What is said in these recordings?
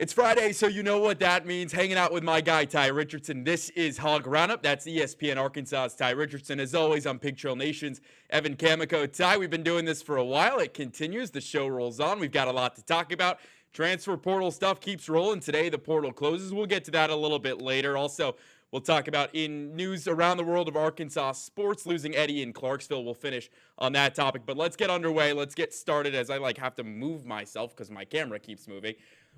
It's Friday, so you know what that means. Hanging out with my guy, Ty Richardson. This is Hog Roundup. That's ESPN Arkansas's Ty Richardson. As always, I'm Pig Trail Nation's Evan Kamiko. Ty, we've been doing this for a while. It continues. The show rolls on. We've got a lot to talk about. Transfer portal stuff keeps rolling. Today, the portal closes. We'll get to that a little bit later. Also, we'll talk about in news around the world of Arkansas sports, losing Eddie in Clarksville. We'll finish on that topic. But let's get underway. Let's get started as I have to move myself because my camera keeps moving.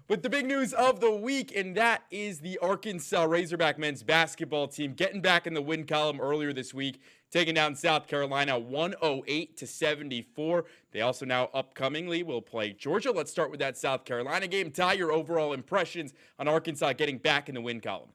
With the big news of the week, and that is the Arkansas Razorback men's basketball team getting back in the win column earlier this week, taking down South Carolina 108-74. They also now upcomingly will play Georgia. Let's start with that South Carolina game. Ty, your overall impressions on Arkansas getting back in the win column.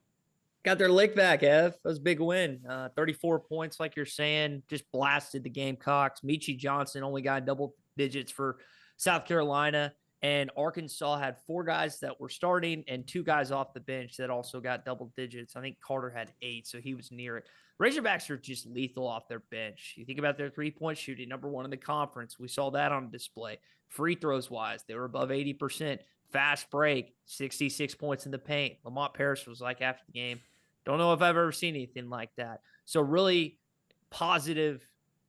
Got their lick back, Ev. That was a big win. 34 points, like you're saying, just blasted the Gamecocks. Michi Johnson only got double digits for South Carolina. And Arkansas had 4 guys that were starting and 2 guys off the bench that also got double digits. I think Carter had 8, so he was near it. Razorbacks are just lethal off their bench. You think about their three-point shooting, number 1 in the conference. We saw that on display. Free throws-wise, they were above 80%. Fast break, 66 points in the paint. Lamont Paris was like after the game, don't know if I've ever seen anything like that. So really positive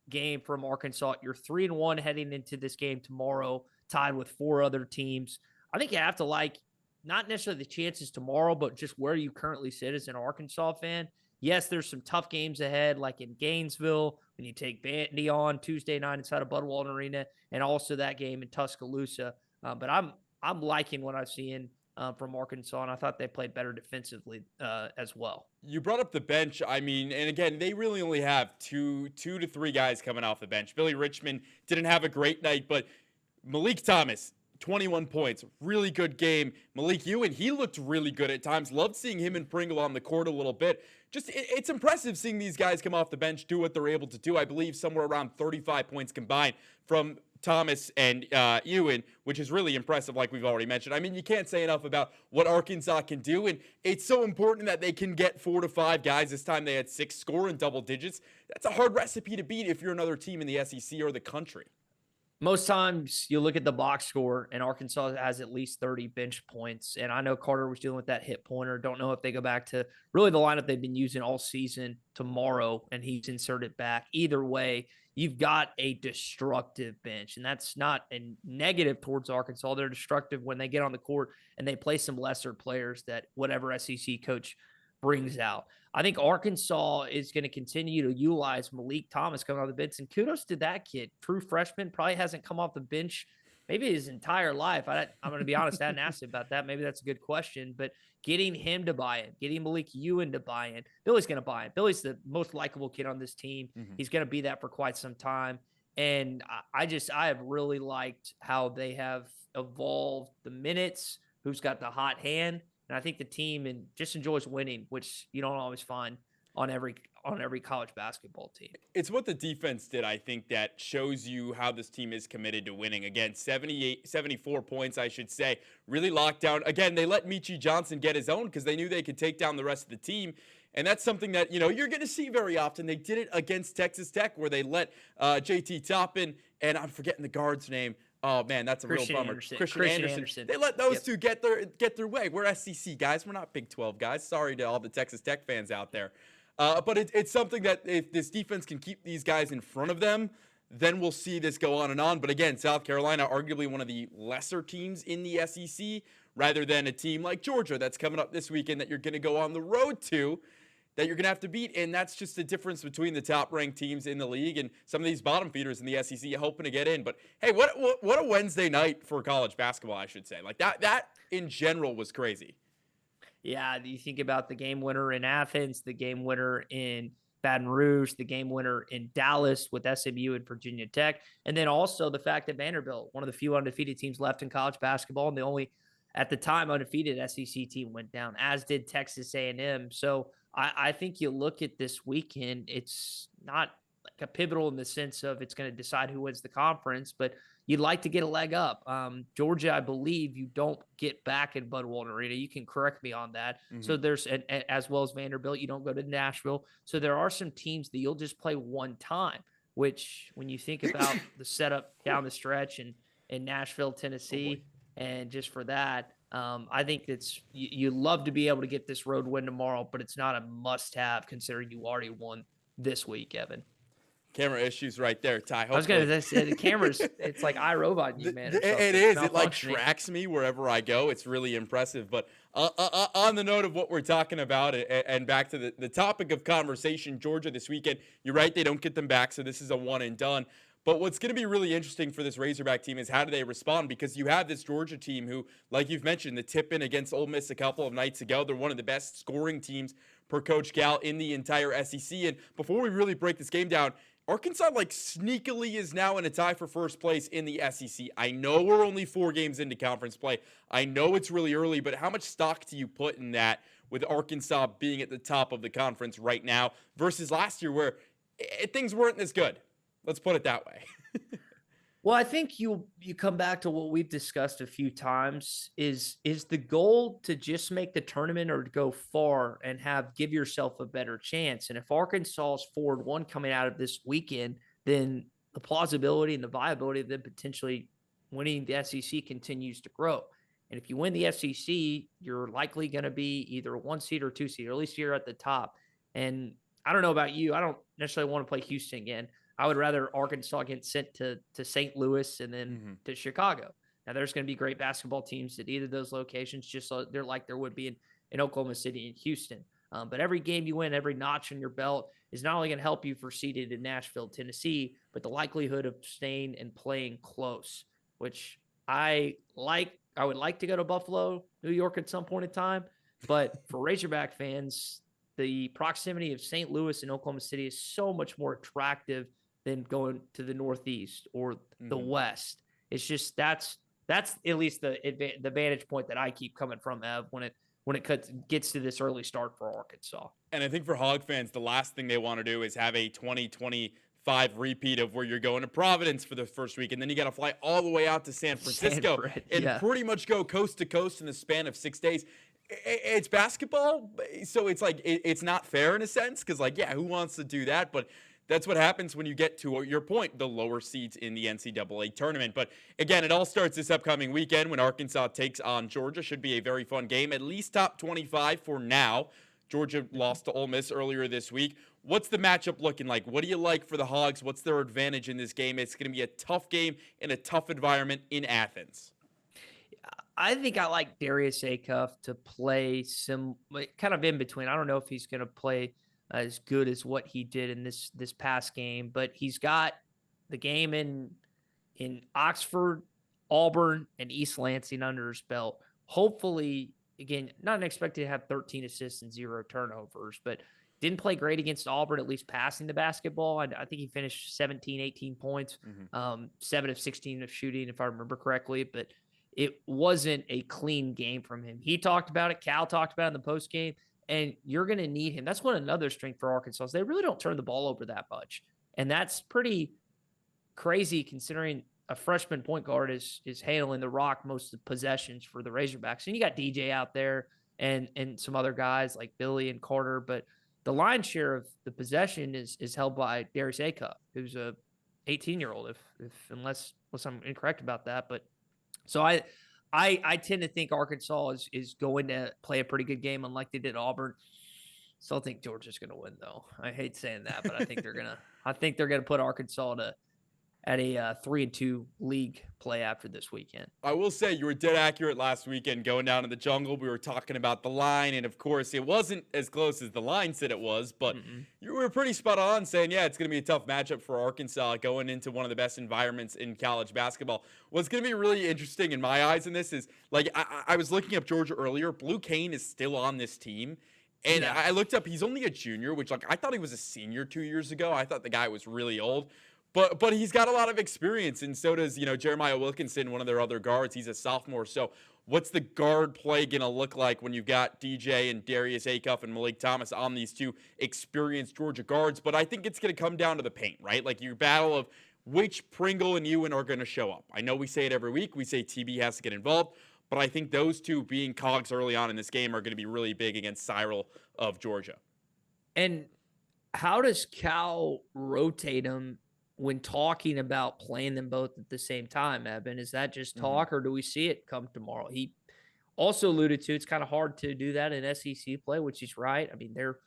game from Arkansas. You're 3-1 heading into this game tomorrow, tied with 4 other teams. I think you have to like not necessarily the chances tomorrow, but just where you currently sit as an Arkansas fan. Yes, there's some tough games ahead, like in Gainesville, when you take Vandy on Tuesday night inside of Budwalder Arena, and also that game in Tuscaloosa. But I'm liking what I've seen from Arkansas, and I thought they played better defensively as well. You brought up the bench. I mean, and again, they really only have two to three guys coming off the bench. Billy Richmond didn't have a great night, but Malik Thomas, 21 points, really good game. Malik Ewan, he looked really good at times. Loved seeing him and Pringle on the court a little bit. Just, it's impressive seeing these guys come off the bench, do what they're able to do. I believe somewhere around 35 points combined from Thomas and Ewan, which is really impressive, like we've already mentioned. I mean, you can't say enough about what Arkansas can do, and it's so important that they can get 4 to 5 guys. This time they had 6 score in double digits. That's a hard recipe to beat if you're another team in the SEC or the country. Most times you look at the box score and Arkansas has at least 30 bench points. And I know Carter was dealing with that hit pointer. Don't know if they go back to really the lineup they've been using all season tomorrow and he's inserted back. Either way, you've got a destructive bench. And that's not a negative towards Arkansas. They're destructive when they get on the court and they play some lesser players that whatever SEC coach brings out. I think Arkansas is going to continue to utilize Malik Thomas coming off the bench, and kudos to that kid. True freshman, probably hasn't come off the bench maybe his entire life. I'm going to be honest, I hadn't asked him about that. Maybe that's a good question, but getting him to buy in, getting Malik Ewan to buy in, Billy's going to buy in. Billy's the most likable kid on this team. Mm-hmm. He's going to be that for quite some time. And I have really liked how they have evolved the minutes, who's got the hot hand. And I think the team just enjoys winning, which you don't always find on every college basketball team. It's what the defense did, I think, that shows you how this team is committed to winning. Again, 74 points, I should say. Really locked down. Again, they let Michi Johnson get his own because they knew they could take down the rest of the team. And that's something that, you're going to see very often. They did it against Texas Tech where they let JT Toppin, and I'm forgetting the guard's name. Oh, man, that's a real bummer. Christian Anderson. They let those two get their way. We're SEC guys. We're not Big 12 guys. Sorry to all the Texas Tech fans out there. But it's something that if this defense can keep these guys in front of them, then we'll see this go on and on. But again, South Carolina, arguably one of the lesser teams in the SEC, rather than a team like Georgia that's coming up this weekend that you're going to go on the road to, that you're going to have to beat, and that's just the difference between the top-ranked teams in the league and some of these bottom feeders in the SEC hoping to get in. But, hey, what a Wednesday night for college basketball, I should say. Like, that in general was crazy. Yeah, you think about the game winner in Athens, the game winner in Baton Rouge, the game winner in Dallas with SMU and Virginia Tech, and then also the fact that Vanderbilt, one of the few undefeated teams left in college basketball, and the only, at the time, undefeated SEC team went down, as did Texas A&M. So I think you look at this weekend, it's not like a pivotal in the sense of it's going to decide who wins the conference, but you'd like to get a leg up. Georgia, I believe you don't get back in Budwalder Arena. You can correct me on that. Mm-hmm. So there's, as well as Vanderbilt, you don't go to Nashville. So there are some teams that you'll just play one time, which when you think about the setup down the stretch in Nashville, Tennessee, and just for that, I think you love to be able to get this road win tomorrow, but it's not a must-have considering you already won this week, Evan. Camera issues right there, Ty. I was going Hopefully. to say the cameras, it's like iRobot you, man, or something. It is. It like Malfunctioning. tracks me wherever I go. It's really impressive. But on the note of what we're talking about, and back to the topic of conversation, Georgia this weekend, you're right, they don't get them back, so this is a one and done. But what's going to be really interesting for this Razorback team is how do they respond? Because you have this Georgia team who, like you've mentioned, the tip-in against Ole Miss a couple of nights ago, they're one of the best scoring teams per Coach Cal in the entire SEC. And before we really break this game down, Arkansas, like, sneakily is now in a tie for first place in the SEC. I know we're only 4 games into conference play. I know it's really early, but how much stock do you put in that with Arkansas being at the top of the conference right now versus last year where things weren't this good? Let's put it that way. Well, I think you come back to what we've discussed a few times is the goal to just make the tournament or to go far and give yourself a better chance. And if Arkansas is forward one coming out of this weekend, then the plausibility and the viability of them potentially winning the SEC continues to grow. And if you win the SEC, you're likely going to be either a 1 seed or 2 seed, or at least you're at the top. And I don't know about you. I don't necessarily want to play Houston again. I would rather Arkansas get sent to St. Louis and then to Chicago. Now, there's going to be great basketball teams at either of those locations, just so they're like there would be in Oklahoma City and Houston. But every game you win, every notch in your belt is not only going to help you for seeded in Nashville, Tennessee, but the likelihood of staying and playing close, which I like. I would like to go to Buffalo, New York at some point in time. But for Razorback fans, the proximity of St. Louis and Oklahoma City is so much more attractive than going to the Northeast or the West. It's just that's at least the vantage point that I keep coming from, Ev, when it gets to this early start for Arkansas. And I think for Hog fans, the last thing they want to do is have a 2025 repeat of where you're going to Providence for the first week, and then you got to fly all the way out to San Francisco and pretty much go coast to coast in the span of 6 days. It's basketball, so it's like it's not fair in a sense because, like, yeah, who wants to do that? But that's what happens when you get to your point, the lower seeds in the NCAA tournament. But again, it all starts this upcoming weekend when Arkansas takes on Georgia. Should be a very fun game, at least top 25 for now. Georgia lost to Ole Miss earlier this week. What's the matchup looking like? What do you like for the Hogs? What's their advantage in this game? It's going to be a tough game in a tough environment in Athens. I think I like Darius Acuff to play some kind of in between. I don't know if he's going to play as good as what he did in this past game, but he's got the game in Oxford, Auburn, and East Lansing under his belt. Hopefully, again, not expected to have 13 assists and 0 turnovers, but didn't play great against Auburn, at least passing the basketball. I think he finished 17, 18 points, 7 of 16 of shooting, if I remember correctly, but it wasn't a clean game from him. He talked about it. Cal talked about it in the post game. And you're going to need him. That's another strength for Arkansas. They really don't turn the ball over that much. And that's pretty crazy considering a freshman point guard is handling the rock most of the possessions for the Razorbacks. And you got DJ out there and some other guys like Billy and Carter. But the lion's share of the possession is held by Darius Acuff, who's a 18-year-old, unless I'm incorrect about that. But so I tend to think Arkansas is going to play a pretty good game, unlike they did Auburn. Still think Georgia's going to win, though. I hate saying that, but I think they're gonna. I think they're going to put Arkansas at a 3-2 league play after this weekend. I will say you were dead accurate last weekend going down to the jungle. We were talking about the line, and of course, it wasn't as close as the line said it was, but you were pretty spot on saying, yeah, it's going to be a tough matchup for Arkansas going into one of the best environments in college basketball. What's going to be really interesting in my eyes in this is, like, I was looking up Georgia earlier. Blue Kane is still on this team. And I looked up, he's only a junior, which, like, I thought he was a senior 2 years ago. I thought the guy was really old. But he's got a lot of experience, and so does, Jeremiah Wilkinson, one of their other guards. He's a sophomore. So what's the guard play going to look like when you've got DJ and Darius Acuff and Malik Thomas on these two experienced Georgia guards? But I think it's going to come down to the paint, right? Like your battle of which Pringle and Ewan are going to show up. I know we say it every week. We say TB has to get involved. But I think those two being cogs early on in this game are going to be really big against Cyril of Georgia. And how does Cal rotate them when talking about playing them both at the same time, Evan? Is that just talk, or do we see it come tomorrow? also alluded to, it's kind of hard to do that in SEC play, which is right. I mean, they're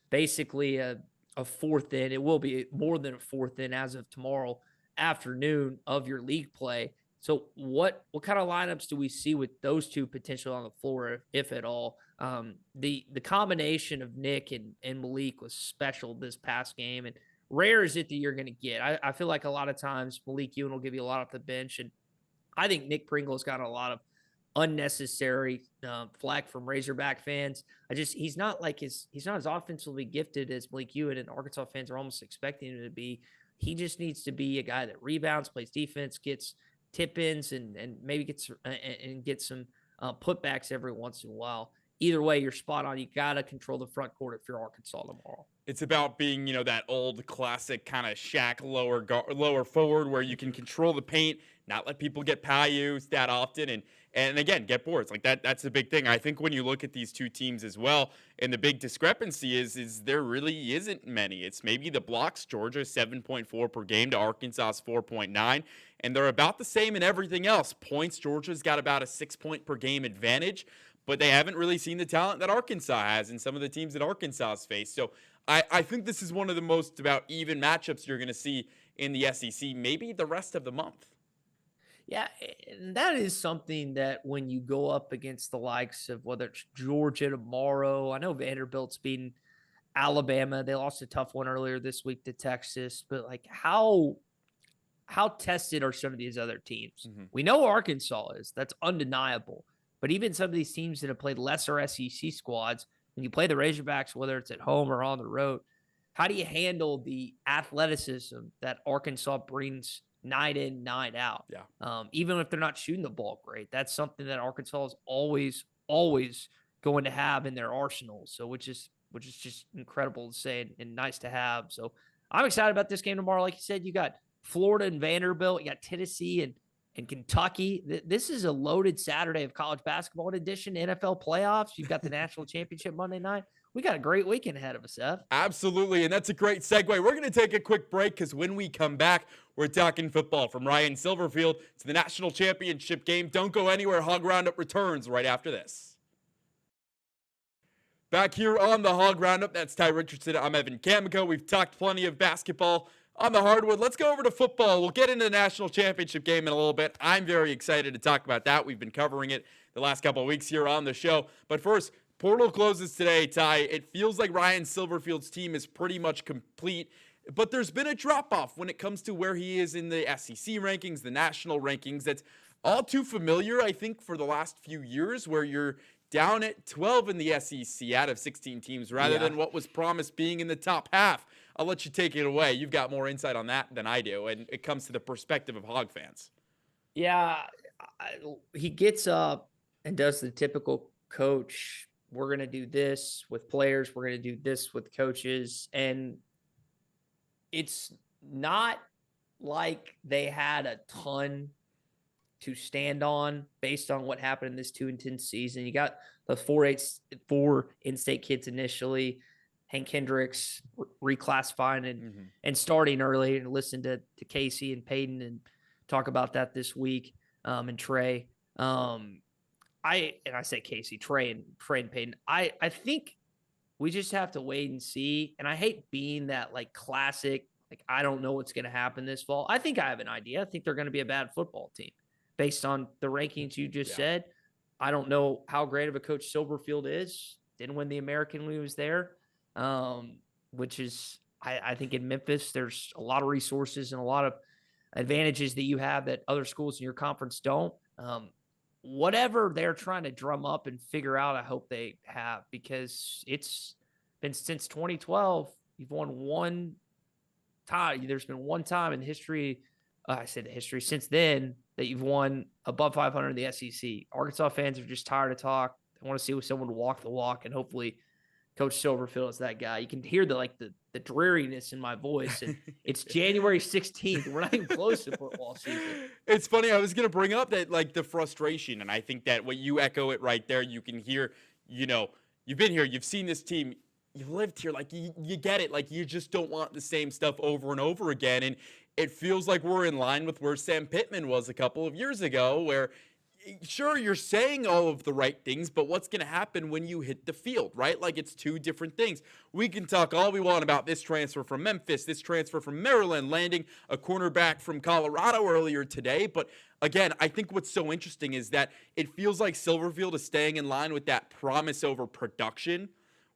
basically a fourth in. It will be more than a fourth in as of tomorrow afternoon of your league play. So what kind of lineups do we see with those two potentially on the floor, if at all? The combination of Nick and Malik was special this past game, and rare is it that you're going to get. I feel like a lot of times Malik Ewan will give you a lot off the bench, and I think Nick Pringle's got a lot of unnecessary flack from Razorback fans. He's not as offensively gifted as Malik Ewan, and Arkansas fans are almost expecting him to be. He just needs to be a guy that rebounds, plays defense, gets tip ins, and maybe gets some putbacks every once in a while. Either way, you're spot on. You got to control the front court if you're Arkansas tomorrow. It's about being, that old classic kind of Shaq lower forward where you can control the paint, not let people get by you that often, and again, get boards. Like that's a big thing. I think when you look at these two teams as well, and the big discrepancy is there really isn't many. It's maybe the blocks, Georgia 7.4 per game to Arkansas's 4.9, and they're about the same in everything else. Points, Georgia's got about a 6-point per game advantage, but they haven't really seen the talent that Arkansas has and some of the teams that Arkansas has faced. So I think this is one of the most about even matchups you're going to see in the SEC, maybe the rest of the month. Yeah, and that is something that when you go up against the likes of whether it's Georgia tomorrow, I know Vanderbilt's beating Alabama. They lost a tough one earlier this week to Texas, but like how tested are some of these other teams? Mm-hmm. We know Arkansas is. That's undeniable. But even some of these teams that have played lesser SEC squads, when you play the Razorbacks, whether it's at home or on the road, how do you handle the athleticism that Arkansas brings night in, night out? Yeah. Even if they're not shooting the ball great, that's something that Arkansas is always going to have in their arsenal. So which is just incredible to say and nice to have. So I'm excited about this game tomorrow. Like you said, you got Florida and Vanderbilt, you got Tennessee and Kentucky. This is a loaded Saturday of college basketball. In addition to NFL playoffs, you've got the national championship Monday night. We got a great weekend ahead of us, Ev. Absolutely, and that's a great segue. We're going to take a quick break because when we come back, we're talking football from Ryan Silverfield to the national championship game. Don't go anywhere. Hog Roundup returns right after this. Back here on the Hog Roundup, that's Ty Richardson. I'm Evan Kamiko. We've talked plenty of basketball on the hardwood. Let's go over to football. We'll get into the national championship game in a little bit. I'm very excited to talk about that. We've been covering it the last couple of weeks here on the show. But first, portal closes today, Ty. It feels like Ryan Silverfield's team is pretty much complete, but there's been a drop-off when it comes to where he is in the SEC rankings, the national rankings. That's all too familiar, I think, for the last few years, where you're down at 12 in the SEC out of 16 teams rather than what was promised being in the top half. I'll let you take it away. You've got more insight on that than I do, and it comes to the perspective of Hog fans. Yeah, he gets up and does the typical coach, we're going to do this with players, we're going to do this with coaches, and it's not like they had a ton to stand on based on what happened in this 2-10 season. You got the 4 in-state kids initially, Hank Hendricks reclassifying and starting early, and listen to Casey and Peyton and talk about that this week, and Trey. I say Casey, Trey and Peyton. I think we just have to wait and see. And I hate being that like classic, like I don't know what's going to happen this fall. I think I have an idea. I think they're going to be a bad football team based on the rankings you just said. I don't know how great of a coach Silverfield is. Didn't win the American when he was there. Which is, I think in Memphis, there's a lot of resources and a lot of advantages that you have that other schools in your conference don't. Whatever they're trying to drum up and figure out, I hope they have, because it's been since 2012, you've won one time. There's been one time in history, since then, that you've won above 500 in the SEC. Arkansas fans are just tired of talk. They want to see someone walk the walk, and hopefully Coach Silverfield is that guy. You can hear the dreariness in my voice, and it's January 16th. We're not even close to football season. It's funny. I was going to bring up that the frustration, and I think that what you echo it right there. You can hear, you've been here, you've seen this team, you've lived here, you get it. You just don't want the same stuff over and over again, and it feels like we're in line with where Sam Pittman was a couple of years ago, where sure, you're saying all of the right things, but what's going to happen when you hit the field, right? Like, it's two different things. We can talk all we want about this transfer from Memphis, this transfer from Maryland, landing a cornerback from Colorado earlier today. But again, I think what's so interesting is that it feels like Silverfield is staying in line with that promise over production,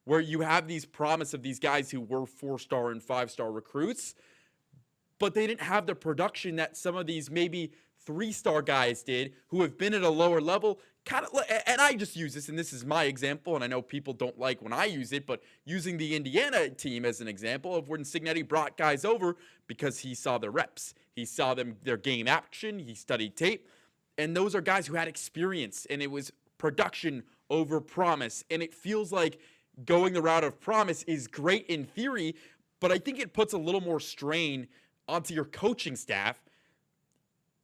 where you have these promise of these guys who were 4-star and 5-star recruits, but they didn't have the production that some of these maybe 3-star guys did who have been at a lower level. Kind of, and I just use this, and this is my example, and I know people don't like when I use it, but using the Indiana team as an example of when Cignetti brought guys over because he saw the reps. He saw their game action. He studied tape. And those are guys who had experience, and it was production over promise. And it feels like going the route of promise is great in theory, but I think it puts a little more strain onto your coaching staff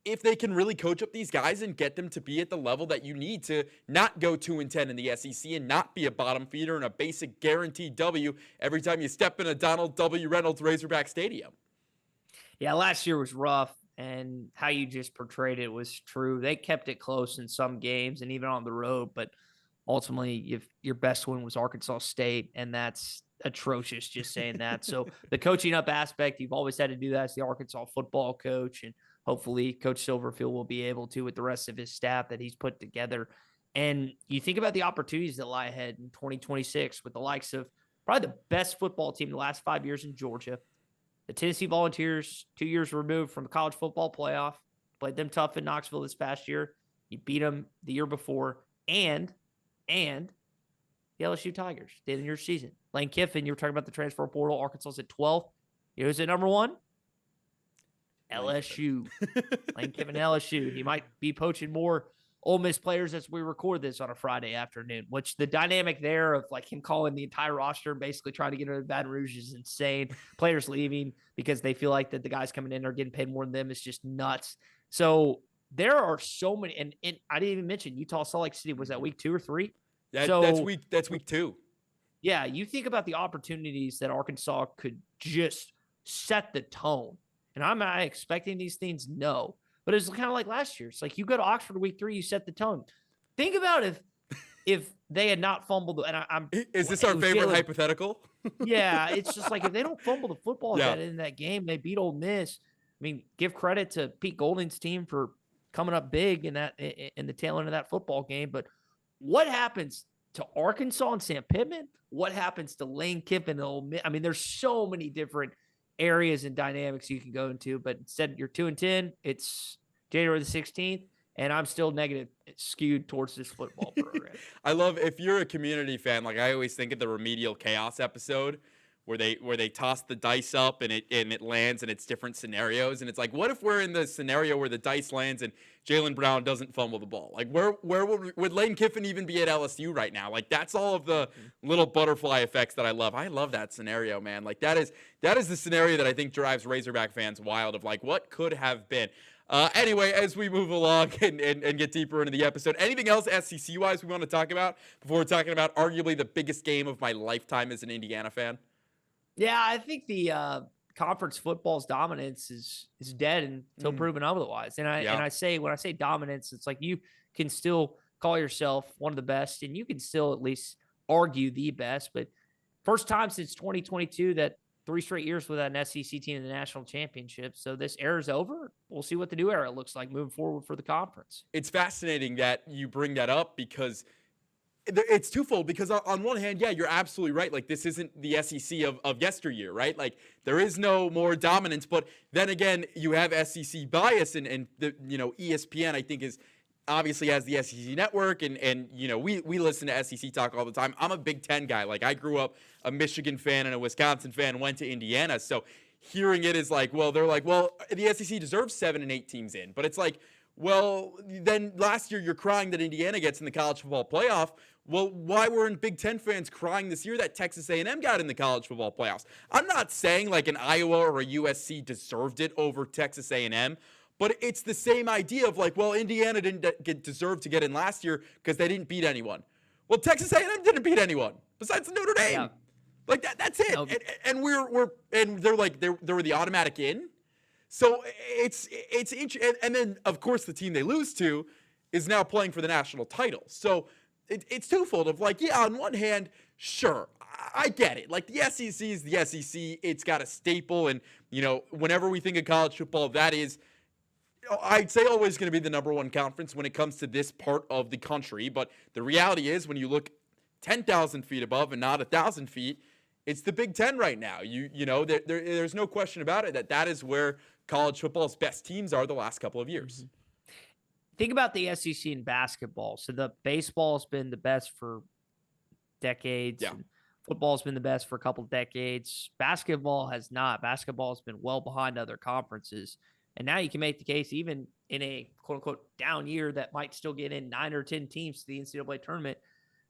if they can really coach up these guys and get them to be at the level that you need to not go 2-10 in the SEC and not be a bottom feeder and a basic guaranteed W every time you step in a Donald W. Reynolds Razorback Stadium. Yeah, last year was rough, and how you just portrayed it was true. They kept it close in some games and even on the road, but ultimately your best win was Arkansas State, and that's atrocious just saying that. So the coaching up aspect, you've always had to do that as the Arkansas football coach, and hopefully Coach Silverfield will be able to with the rest of his staff that he's put together. And you think about the opportunities that lie ahead in 2026 with the likes of probably the best football team in the last 5 years in Georgia, the Tennessee Volunteers, 2 years removed from the college football playoff, played them tough in Knoxville this past year. You beat them the year before, and the LSU Tigers did in your season. Lane Kiffin, you were talking about the transfer portal. Arkansas's at 12th. You know who's at number 1? LSU. Lane Kiffin, LSU. He might be poaching more Ole Miss players as we record this on a Friday afternoon, which the dynamic there of like him calling the entire roster, basically trying to get rid of Baton Rouge is insane. Players leaving because they feel like that the guys coming in are getting paid more than them is just nuts. So there are so many, and I didn't even mention Utah Salt Lake City. Was that week 2 or 3? That's week 2. Yeah, you think about the opportunities that Arkansas could just set the tone. And am I expecting these things? No. But it's kind of like last year. It's like you go to Oxford week 3, you set the tone. Think about if they had not fumbled. And is this our favorite hypothetical? Yeah, it's just like if they don't fumble the football in that game, they beat Ole Miss. I mean, give credit to Pete Golding's team for coming up big in the tail end of that football game. But what happens to Arkansas and Sam Pittman? What happens to Lane Kiffin and Ole Miss? I mean, there's so many different areas and dynamics you can go into, but instead you're 2-10. It's January the 16th, and I'm still negative skewed towards this football program. I love, if you're a community fan, like I always think of the Remedial Chaos episode where they toss the dice up and it lands and it's different scenarios, and it's like, what if we're in the scenario where the dice lands and Jaylen Brown doesn't fumble the ball? Like where would Lane Kiffin even be at LSU right now? Like that's all of the little butterfly effects that I love. I love that scenario, man. Like that is the scenario that I think drives Razorback fans wild of like what could have been. Anyway, as we move along and get deeper into the episode, anything else SEC-wise we want to talk about before we're talking about arguably the biggest game of my lifetime as an Indiana fan? Yeah, I think the conference football's dominance is dead until proven otherwise. And I say, when I say dominance, it's like you can still call yourself one of the best, and you can still at least argue the best. But first time since 2022 that 3 straight years without an SEC team in the national championship. So this era's over. We'll see what the new era looks like moving forward for the conference. It's fascinating that you bring that up because it's twofold. Because on one hand, yeah, you're absolutely right. Like this isn't the SEC of yesteryear, right? Like there is no more dominance. But then again, you have SEC bias, and the ESPN I think is obviously has the SEC network, and we listen to SEC talk all the time. I'm a Big Ten guy. Like I grew up a Michigan fan and a Wisconsin fan, went to Indiana. So hearing it is like, well, they're like, well, the SEC deserves 7 and 8 teams in. But it's like, well, then last year you're crying that Indiana gets in the college football playoff. Well, why weren't Big Ten fans crying this year that Texas A&M got in the college football playoffs? I'm not saying like an Iowa or a USC deserved it over Texas A&M, but it's the same idea of like, well, Indiana didn't deserve to get in last year because they didn't beat anyone. Well, Texas A&M didn't beat anyone besides Notre Dame. Yeah. Like that's it. Nope. And they're like they were the automatic in. So it's interesting. And then of course the team they lose to is now playing for the national title. So it's twofold of like, yeah, on one hand, sure, I get it. Like the SEC is the SEC. It's got a staple. And, whenever we think of college football, that is, I'd say always going to be the number one conference when it comes to this part of the country. But the reality is when you look 10,000 feet above and not 1,000 feet, it's the Big Ten right now. There's no question about it that is where college football's best teams are the last couple of years. Mm-hmm. Think about the SEC in basketball. So the baseball has been the best for decades. Yeah. Football's been the best for a couple of decades. Basketball has not. Basketball has been well behind other conferences. And now you can make the case, even in a quote-unquote down year that might still get in 9 or 10 teams to the NCAA tournament,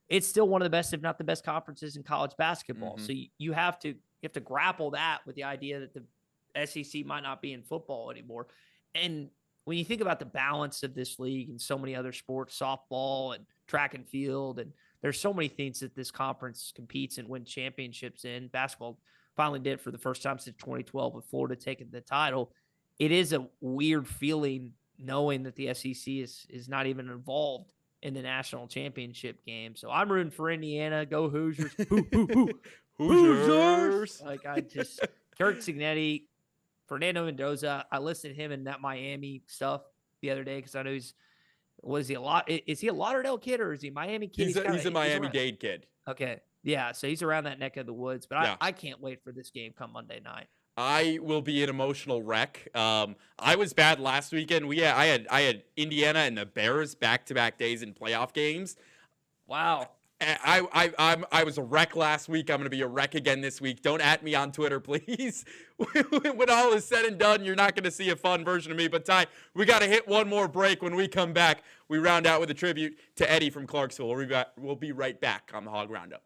it's still one of the best, if not the best, conferences in college basketball. Mm-hmm. So you have to grapple that with the idea that the SEC might not be in football anymore. And when you think about the balance of this league and so many other sports, softball and track and field, and there's so many things that this conference competes and wins championships in. Basketball finally did it for the first time since 2012 with Florida taking the title. It is a weird feeling knowing that the SEC is not even involved in the national championship game. So I'm rooting for Indiana. Go Hoosiers. Hoosiers. Kirk Cignetti, Fernando Mendoza. I listed him in that Miami stuff the other day because I know is he a Lauderdale kid or is he a Miami kid? He's a Miami-Dade kid. Okay. Yeah. So he's around that neck of the woods, but yeah. I can't wait for this game come Monday night. I will be an emotional wreck. I was bad last weekend. I had Indiana and the Bears back-to-back days in playoff games. Wow. I was a wreck last week. I'm going to be a wreck again this week. Don't at me on Twitter, please. When all is said and done, you're not going to see a fun version of me. But Ty, we got to hit one more break. When we come back, we round out with a tribute to Eddie from Clarksville. We'll be right back on the Hog Roundup.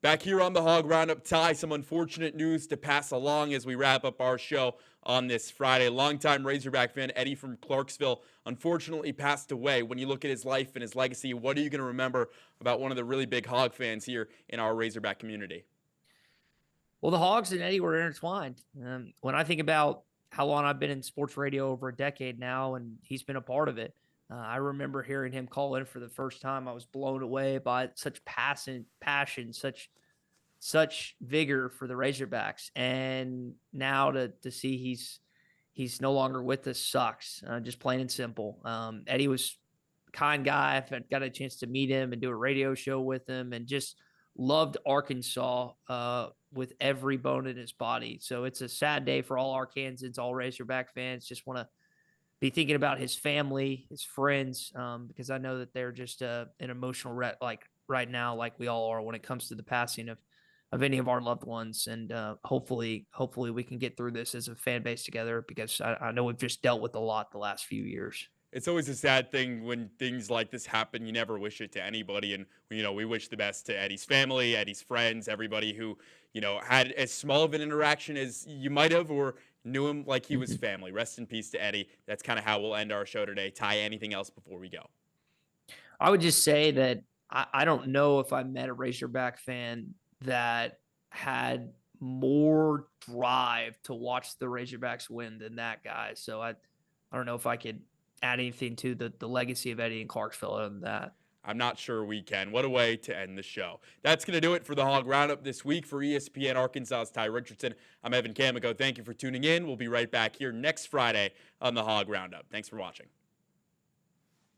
Back here on the Hog Roundup, Ty, some unfortunate news to pass along as we wrap up our show on this Friday. Longtime Razorback fan Eddie from Clarksville unfortunately passed away. When you look at his life and his legacy, what are you going to remember about one of the really big Hog fans here in our Razorback community? Well, the Hogs and Eddie were intertwined. When I think about how long I've been in sports radio, over a decade now, and he's been a part of it, I remember hearing him call in for the first time. I was blown away by such passion, such vigor for the Razorbacks. And now to see he's no longer with us sucks, just plain and simple. Eddie was a kind guy. I've got a chance to meet him and do a radio show with him, and just loved Arkansas with every bone in his body. So it's a sad day for all Arkansans, all Razorback fans. Just want to be thinking about his family, his friends, because I know that they're just an emotional wreck, like right now, like we all are when it comes to the passing of any of our loved ones. And hopefully we can get through this as a fan base together, because I know we've just dealt with a lot the last few years. It's always a sad thing when things like this happen. You never wish it to anybody. And, we wish the best to Eddie's family, Eddie's friends, everybody who, had as small of an interaction as you might have, or knew him like he was family. Rest in peace to Eddie. That's kind of how we'll end our show today. Ty, anything else before we go? I would just say that I don't know if I met a Razorback fan that had more drive to watch the Razorbacks win than that guy. So I don't know if I could add anything to the legacy of Eddie in Clarksville other than that. I'm not sure we can. What a way to end the show. That's going to do it for the Hog Roundup this week. For ESPN Arkansas's Ty Richardson, I'm Evan Camico. Thank you for tuning in. We'll be right back here next Friday on the Hog Roundup. Thanks for watching.